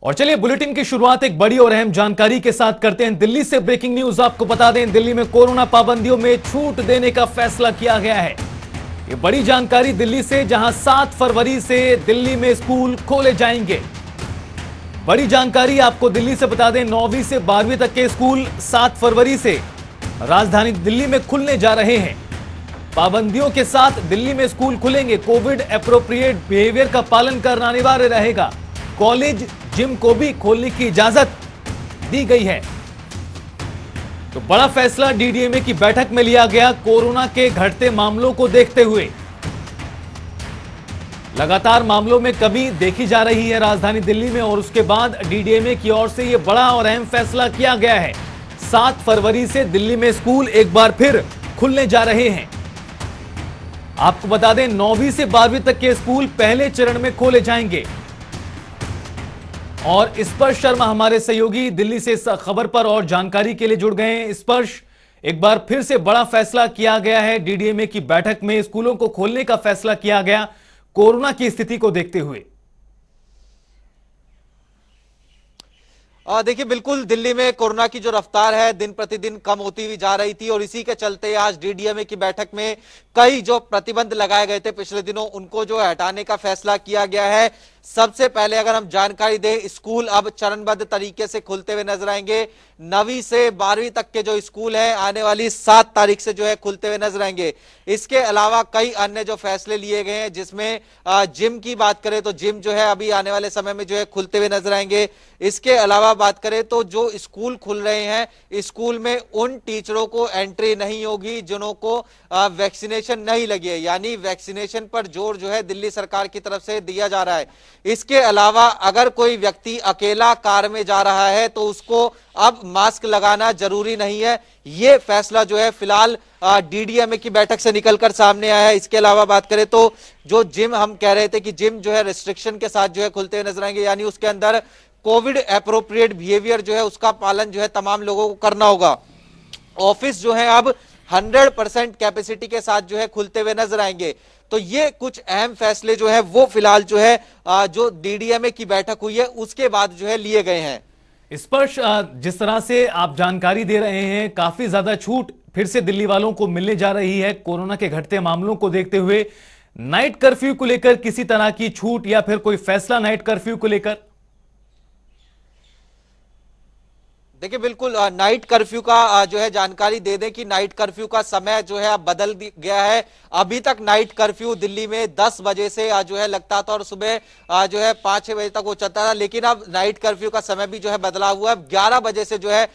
और चलिए बुलेटिन की शुरुआत एक बड़ी और अहम जानकारी के साथ करते हैं। दिल्ली से ब्रेकिंग न्यूज आपको बता दें, दिल्ली में कोरोना पाबंदियों में छूट देने का फैसला किया गया है। ये बड़ी जानकारी दिल्ली से, जहां 7 फरवरी से दिल्ली में स्कूल खोले जाएंगे। बड़ी जानकारी आपको दिल्ली से बता दें, 9वीं से 12वीं तक के स्कूल 7 फरवरी से राजधानी दिल्ली में खुलने जा रहे हैं। पाबंदियों के साथ दिल्ली में स्कूल खुलेंगे। कोविड एप्रोप्रिएट बिहेवियर का पालन करना अनिवार्य रहेगा। कॉलेज, जिम को भी खोलने की इजाजत दी गई है। तो बड़ा फैसला डीडीएमए की बैठक में लिया गया। कोरोना के घटते मामलों को देखते हुए लगातार मामलों में कमी देखी जा रही है राजधानी दिल्ली में, और उसके बाद डीडीएमए की ओर से यह बड़ा और अहम फैसला किया गया है। 7 फरवरी से दिल्ली में स्कूल एक बार फिर खुलने जा रहे हैं। आपको बता दें, 9वीं से 12वीं तक के स्कूल पहले चरण में खोले जाएंगे। और स्पर्श शर्मा हमारे सहयोगी दिल्ली से इस खबर पर और जानकारी के लिए जुड़ गए हैं। स्पर्श, एक बार फिर से बड़ा फैसला किया गया है। डीडीएमए की बैठक में स्कूलों को खोलने का फैसला किया गया कोरोना की स्थिति को देखते हुए। देखिए, बिल्कुल दिल्ली में कोरोना की जो रफ्तार है दिन प्रतिदिन कम होती हुई जा रही थी, और इसी के चलते आज डीडीएमए की बैठक में कई जो प्रतिबंध लगाए गए थे पिछले दिनों, उनको जो हटाने का फैसला किया गया है। सबसे पहले अगर हम जानकारी दें, स्कूल अब चरणबद्ध तरीके से खुलते हुए नजर आएंगे। 9वीं से 12वीं तक के जो स्कूल हैं आने वाली 7 तारीख से जो है खुलते हुए नजर आएंगे। इसके अलावा कई अन्य जो फैसले लिए गए हैं, जिसमें जिम की बात करें तो जिम जो है अभी आने वाले समय में जो है खुलते हुए नजर आएंगे। इसके अलावा बात करें तो जो स्कूल खुल रहे हैं, स्कूल में उन टीचरों को एंट्री नहीं होगी जिन्हों को वैक्सीनेशन नहीं लगी है, यानी वैक्सीनेशन पर जोर जो है दिल्ली सरकार की तरफ से दिया जा रहा है। इसके अलावा अगर कोई व्यक्ति अकेला कार में जा रहा है तो उसको अब मास्क लगाना जरूरी नहीं है। यह फैसला जो है फिलहाल डीडीएमए की बैठक से निकलकर सामने आया है। इसके अलावा बात करें तो जो जिम, हम कह रहे थे कि जिम जो है रिस्ट्रिक्शन के साथ जो है खुलते हुए नजर आएंगे, यानी उसके अंदर कोविड एप्रोप्रिएट बिहेवियर जो है उसका पालन जो है तमाम लोगों को करना होगा। ऑफिस जो है अब 100% कैपेसिटी के साथ जो है खुलते हुए नजर आएंगे। तो ये कुछ अहम फैसले जो है वो फिलहाल जो है जो डीडीएमए की बैठक हुई है उसके बाद जो है लिए गए हैं। स्पर्श, जिस तरह से आप जानकारी दे रहे हैं, काफी ज्यादा छूट फिर से दिल्ली वालों को मिलने जा रही है कोरोना के घटते मामलों को देखते हुए। नाइट कर्फ्यू को लेकर किसी तरह की छूट या फिर कोई फैसला नाइट कर्फ्यू को लेकर? देखिए, बिल्कुल नाइट कर्फ्यू का जो है जानकारी दे दें कि नाइट कर्फ्यू का समय जो है अब बदल गया है। अभी तक नाइट कर्फ्यू दिल्ली में 10 बजे से जो है लगता था, और सुबह जो है 5-6 बजे तक वो चलता था, लेकिन अब नाइट कर्फ्यू का समय भी जो है बदला हुआ है। 11 बजे से जो है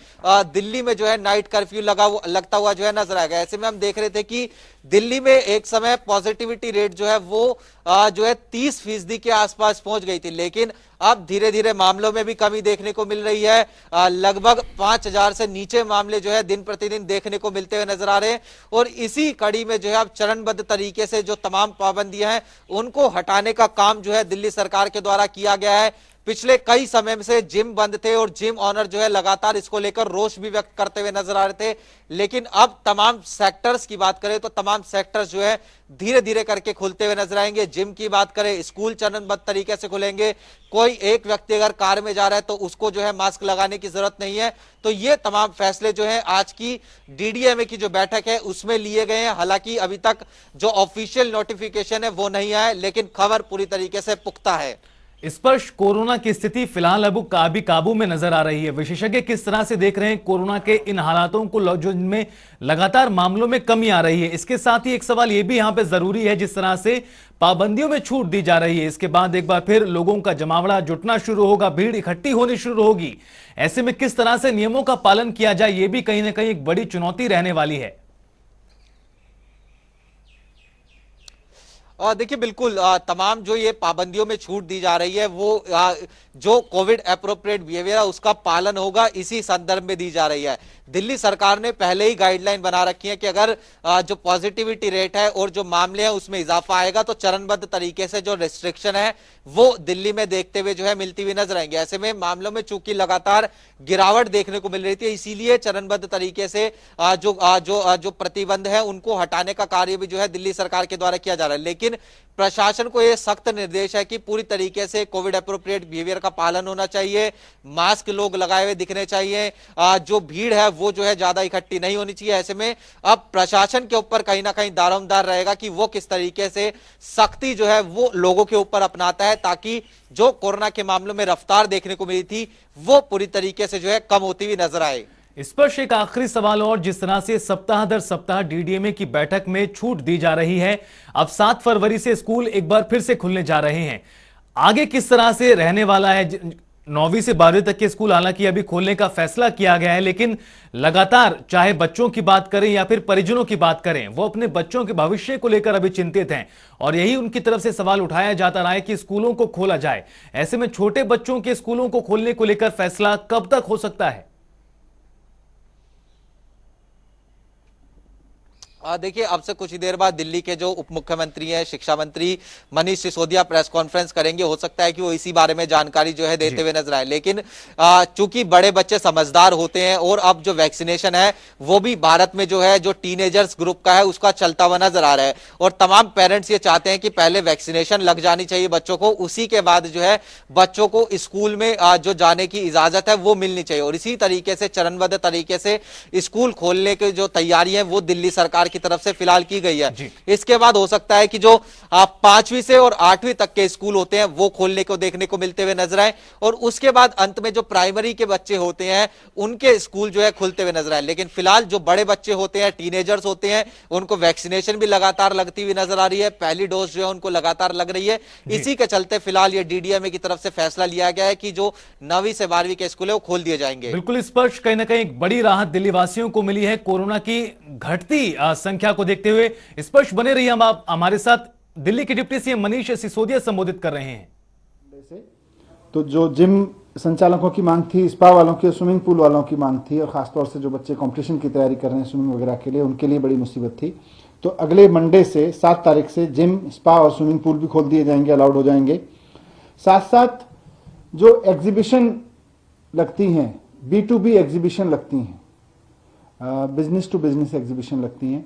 दिल्ली में जो है नाइट कर्फ्यू लगता हुआ जो है नजर आएगा। ऐसे में हम देख रहे थे कि दिल्ली में एक समय पॉजिटिविटी रेट जो है वो जो है 30% के आसपास पहुंच गई थी, लेकिन अब धीरे धीरे मामलों में भी कमी देखने को मिल रही है। लगभग 5000 से नीचे मामले जो है दिन प्रतिदिन देखने को मिलते हुए नजर आ रहे हैं, और इसी कड़ी में जो है अब चरणबद्ध तरीके से जो तमाम पाबंदियां हैं उनको हटाने का काम जो है दिल्ली सरकार के द्वारा किया गया है। पिछले कई समय से जिम बंद थे और जिम ऑनर जो है लगातार इसको लेकर रोष भी व्यक्त करते हुए नजर आ रहे थे, लेकिन अब तमाम सेक्टर्स की बात करें तो तमाम सेक्टर्स जो है धीरे धीरे करके खुलते हुए नजर आएंगे। जिम की बात करें, स्कूल चरणबद्ध तरीके से खुलेंगे। कोई एक व्यक्ति अगर कार में जा रहा है तो उसको जो है मास्क लगाने की जरूरत नहीं है। तो ये तमाम फैसले जो है आज की डीडीएमए की जो बैठक है उसमें लिए गए हैं। हालांकि अभी तक जो ऑफिशियल नोटिफिकेशन है वो नहीं आया, लेकिन खबर पूरी तरीके से पुख्ता है। स्पर्श, कोरोना की स्थिति फिलहाल अब काबू में नजर आ रही है। विशेषज्ञ किस तरह से देख रहे हैं कोरोना के इन हालातों को, जिनमें लगातार मामलों में कमी आ रही है? इसके साथ ही एक सवाल यह भी यहां पे जरूरी है, जिस तरह से पाबंदियों में छूट दी जा रही है, इसके बाद एक बार फिर लोगों का जमावड़ा जुटना शुरू होगा, भीड़ इकट्ठी होनी शुरू होगी। ऐसे में किस तरह से नियमों का पालन किया जाए, यह भी कहीं ना कहीं एक बड़ी चुनौती रहने वाली है। देखिए, बिल्कुल तमाम जो ये पाबंदियों में छूट दी जा रही है वो जो कोविड एप्रोप्रिएट बिहेवियर है उसका पालन होगा, इसी संदर्भ में दी जा रही है। दिल्ली सरकार ने पहले ही गाइडलाइन बना रखी है कि अगर जो पॉजिटिविटी रेट है और जो मामले हैं उसमें इजाफा आएगा तो चरणबद्ध तरीके से जो रिस्ट्रिक्शन है वो दिल्ली में देखते हुए जो है मिलती हुई नजर आएंगे। ऐसे में मामलों में चूंकि लगातार गिरावट देखने को मिल रही थी, इसीलिए चरणबद्ध तरीके से जो प्रतिबंध है उनको हटाने का कार्य भी जो है दिल्ली सरकार के द्वारा किया जा रहा है। लेकिन प्रशासन को यह सख्त निर्देश है कि पूरी तरीके से कोविड एप्रोप्रिएट बिहेवियर का पालन होना चाहिए, मास्क लोग लगाए हुए दिखने चाहिए, जो भीड़ है वो जो है ज्यादा इकट्ठी नहीं होनी चाहिए। ऐसे में अब प्रशासन के ऊपर कहीं ना कहीं दारोमदार रहेगा कि वो किस तरीके से सख्ती जो है वो लोगों के ऊपर अपनाता है, ताकि जो कोरोना के मामलों में रफ्तार देखने को मिली थी वो पूरी तरीके से जो है कम होती हुई नजर आए। इस पर एक आखिरी सवाल और, जिस तरह से सप्ताह दर सप्ताह डीडीएमए की बैठक में छूट दी जा रही है, अब 7 फरवरी से स्कूल एक बार फिर से खुलने जा रहे हैं, आगे किस तरह से रहने वाला है? 9वीं से 12वीं तक के स्कूल हालांकि अभी खोलने का फैसला किया गया है, लेकिन लगातार चाहे बच्चों की बात करें या फिर परिजनों की बात करें, वो अपने बच्चों के भविष्य को लेकर अभी चिंतित हैं और यही उनकी तरफ से सवाल उठाया जाता रहा है कि स्कूलों को खोला जाए। ऐसे में छोटे बच्चों के स्कूलों को खोलने को लेकर फैसला कब तक हो सकता है? देखिए, अब से कुछ ही देर बाद दिल्ली के जो उप मुख्यमंत्री हैं, शिक्षा मंत्री मनीष सिसोदिया प्रेस कॉन्फ्रेंस करेंगे। हो सकता है कि वो इसी बारे में जानकारी जो है देते हुए नजर आए। लेकिन चूंकि बड़े बच्चे समझदार होते हैं और अब जो वैक्सीनेशन है वो भी भारत में जो है जो टीनेजर्स ग्रुप का है उसका चलता हुआ नजर आ रहा है और तमाम पेरेंट्स ये चाहते हैं कि पहले वैक्सीनेशन लग जानी चाहिए बच्चों को, उसी के बाद जो है बच्चों को स्कूल में जो जाने की इजाजत है वो मिलनी चाहिए। और इसी तरीके से चरणबद्ध तरीके से स्कूल खोलने की जो तैयारी है वो दिल्ली सरकार की तरफ से फिलहाल की गई है। इसके बाद हो सकता है कि जो 5वीं से और 8वीं तक के स्कूल होते हैं वो खोलने को देखने को मिलते हुए नजर आए और उसके बाद अंत में जो प्राइमरी के बच्चे होते हैं उनके स्कूल जो है खुलते हुए नजर आए। लेकिन फिलहाल जो बड़े बच्चे होते हैं, टीनेजर्स होते हैं, उनको वैक्सीनेशन भी लगातार लगती हुई नजर आ रही है, पहली डोज जो है उनको लगातार लग रही है। इसी के चलते फिलहाल ये डीडीएमए की तरफ से फैसला लिया गया है कि जो 9वीं से 12वीं के स्कूल है वो खोल दिए जाएंगे। बिल्कुल स्पष्ट, कहीं ना कहीं एक बड़ी राहत दिल्ली वासियों को मिली है कोरोना की घटती संख्या को देखते हुए। स्पष्ट बने रहिए, हम आप हमारे साथ दिल्ली के डिप्टी सीएम मनीष सिसोदिया संबोधित कर रहे हैं। तो जो जिम संचालकों की मांग थी, स्पा वालों की, स्विमिंग पूल वालों की मांग थी और खासतौर से जो बच्चे कंपटीशन की तैयारी कर रहे हैं स्विमिंग वगैरह के लिए, उनके लिए बड़ी मुसीबत थी। तो अगले मंडे से 7 तारीख से जिम, स्पा और स्विमिंग पूल भी खोल दिए जाएंगे, अलाउड हो जाएंगे। साथ साथ जो एग्जीबिशन लगती हैं, B2B एग्जीबिशन लगती हैं, बिजनेस टू बिजनेस एग्जीबिशन लगती हैं,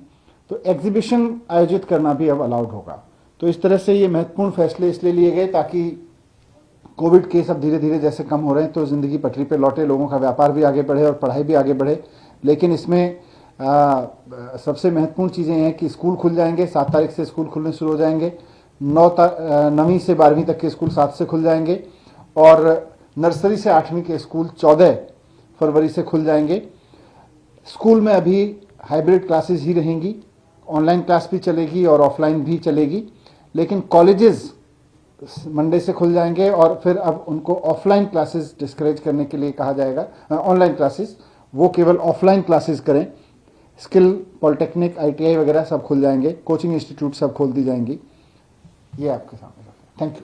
तो एग्जीबिशन आयोजित करना भी अब अलाउड होगा। तो इस तरह से ये महत्वपूर्ण फैसले इसलिए लिए गए ताकि कोविड केस अब धीरे धीरे जैसे कम हो रहे हैं तो जिंदगी पटरी पे लौटे, लोगों का व्यापार भी आगे बढ़े और पढ़ाई भी आगे बढ़े। लेकिन इसमें सबसे महत्वपूर्ण चीज़ें हैं कि स्कूल खुल जाएंगे, 7 तारीख से स्कूल खुलने शुरू हो जाएंगे, 9वीं से 12वीं तक के स्कूल 7 से खुल जाएंगे और नर्सरी से 8वीं के स्कूल 14 फरवरी से खुल जाएंगे। स्कूल में अभी हाइब्रिड क्लासेस ही रहेंगी, ऑनलाइन क्लास भी चलेगी और ऑफलाइन भी चलेगी, लेकिन कॉलेजेस मंडे से खुल जाएंगे और फिर अब उनको ऑफलाइन क्लासेस डिस्करेज करने के लिए कहा जाएगा, ऑनलाइन क्लासेस, वो केवल ऑफलाइन क्लासेस करें। स्किल, पॉलिटेक्निक, ITI वगैरह सब खुल जाएंगे, कोचिंग इंस्टीट्यूट सब खोल दी जाएंगी। ये आपके सामने। Thank you.